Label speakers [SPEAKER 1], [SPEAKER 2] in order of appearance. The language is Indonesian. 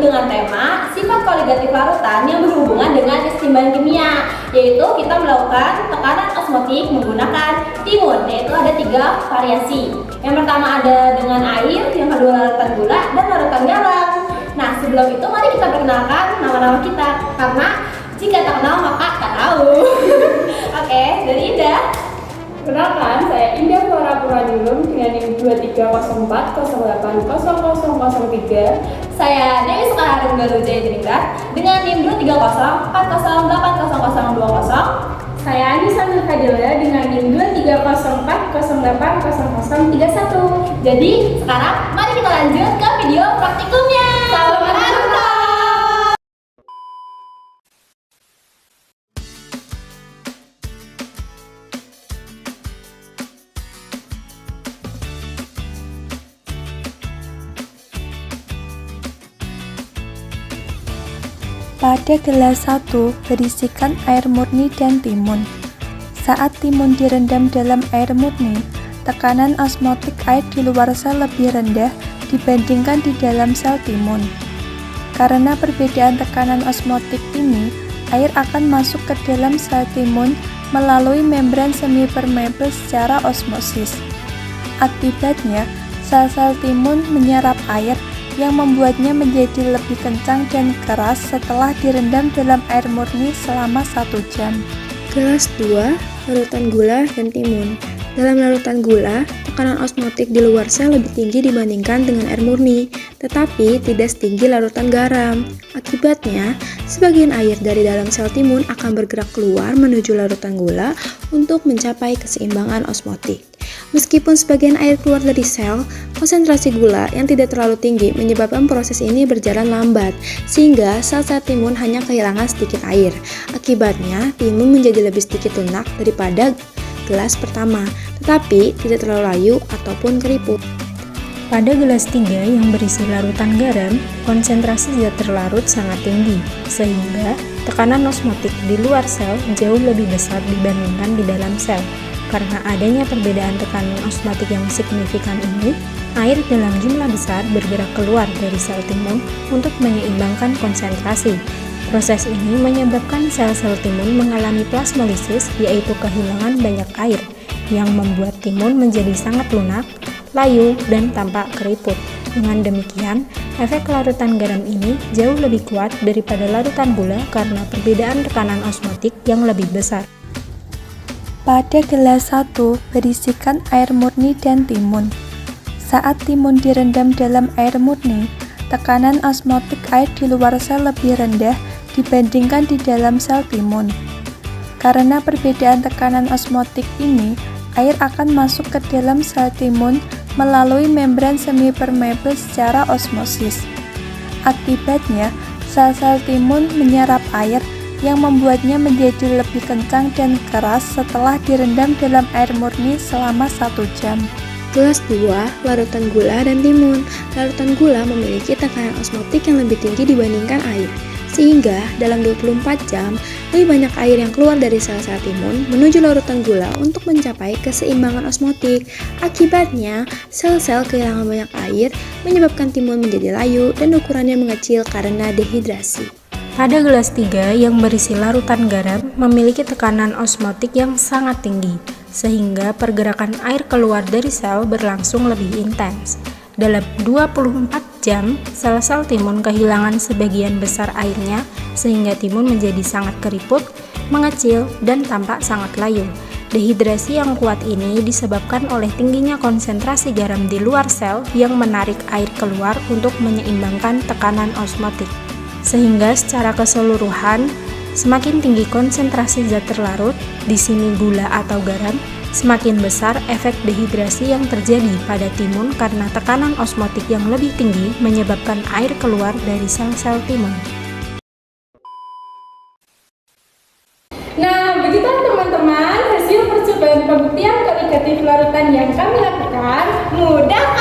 [SPEAKER 1] dengan tema sifat koligatif larutan yang berhubungan dengan keseimbangan kimia, yaitu kita melakukan tekanan osmotik menggunakan timun, yaitu ada 3 variasi. Yang pertama ada dengan air, yang kedua larutan gula, dan larutan garam. Nah, sebelum itu mari kita perkenalkan nama-nama kita, karena jika tak kenal maka tak tahu. Oke, dari Indah.
[SPEAKER 2] Perkenalkan, saya Indah Flora Puranilum dengan NIM 2304080003.
[SPEAKER 1] Saya Dewi Sukaharum Garujaya Diningrat dengan NIM 230408020.
[SPEAKER 2] Saya Anissa Nurfadila dengan NIM 2304080031.
[SPEAKER 1] Jadi sekarang mari kita lanjut ke video praktikumnya. Salam Naruto.
[SPEAKER 3] Pada gelas 1 berisikan air murni dan timun. Saat timun direndam dalam air murni, tekanan osmotik air di luar sel lebih rendah dibandingkan di dalam sel timun. Karena perbedaan tekanan osmotik ini, air akan masuk ke dalam sel timun melalui membran semi-permeable secara osmosis. Akibatnya, sel-sel timun menyerap air yang membuatnya menjadi lebih kencang dan keras setelah direndam dalam air murni selama 1 jam.
[SPEAKER 4] Gelas 2, larutan gula dan timun. Dalam larutan gula, tekanan osmotik di luar sel lebih tinggi dibandingkan dengan air murni, tetapi tidak setinggi larutan garam. Akibatnya, sebagian air dari dalam sel timun akan bergerak keluar menuju larutan gula untuk mencapai keseimbangan osmotik. Meskipun sebagian air keluar dari sel, konsentrasi gula yang tidak terlalu tinggi menyebabkan proses ini berjalan lambat, sehingga sel-sel timun hanya kehilangan sedikit air. Akibatnya, timun menjadi lebih sedikit lunak daripada gelas pertama, tetapi tidak terlalu layu ataupun keriput.
[SPEAKER 5] Pada gelas 3 yang berisi larutan garam, konsentrasi zat terlarut sangat tinggi, sehingga tekanan osmotik di luar sel jauh lebih besar dibandingkan di dalam sel. Karena adanya perbedaan tekanan osmotik yang signifikan ini, air dalam jumlah besar bergerak keluar dari sel timun untuk menyeimbangkan konsentrasi. Proses ini menyebabkan sel-sel timun mengalami plasmolisis, yaitu kehilangan banyak air, yang membuat timun menjadi sangat lunak, layu, dan tampak keriput. Dengan demikian, efek larutan garam ini jauh lebih kuat daripada larutan gula karena perbedaan tekanan osmotik yang lebih besar.
[SPEAKER 3] Pada gelas 1 berisikan air murni dan timun. Saat timun direndam dalam air murni, tekanan osmotik air di luar sel lebih rendah dibandingkan di dalam sel timun. Karena perbedaan tekanan osmotik ini, air akan masuk ke dalam sel timun melalui membran semi-permeable secara osmosis. Akibatnya, sel-sel timun menyerap air yang membuatnya menjadi lebih kencang dan keras setelah direndam dalam air murni selama 1 jam.
[SPEAKER 4] Gelas 2, larutan gula dan timun. Larutan gula memiliki tekanan osmotik yang lebih tinggi dibandingkan air, sehingga dalam 24 jam, lebih banyak air yang keluar dari sel-sel timun menuju larutan gula untuk mencapai keseimbangan osmotik. Akibatnya, sel-sel kehilangan banyak air, menyebabkan timun menjadi layu dan ukurannya mengecil karena dehidrasi.
[SPEAKER 5] Pada gelas 3 yang berisi larutan garam memiliki tekanan osmotik yang sangat tinggi, sehingga pergerakan air keluar dari sel berlangsung lebih intens. Dalam 24 jam, sel-sel timun kehilangan sebagian besar airnya, sehingga timun menjadi sangat keriput, mengecil, dan tampak sangat layu. Dehidrasi yang kuat ini disebabkan oleh tingginya konsentrasi garam di luar sel yang menarik air keluar untuk menyeimbangkan tekanan osmotik. Sehingga secara keseluruhan, semakin tinggi konsentrasi zat terlarut, di sini gula atau garam, semakin besar efek dehidrasi yang terjadi pada timun karena tekanan osmotik yang lebih tinggi menyebabkan air keluar dari sel-sel timun.
[SPEAKER 2] Nah, begitu teman-teman hasil percobaan pembuktian koligatif larutan yang kami lakukan.
[SPEAKER 1] Mudah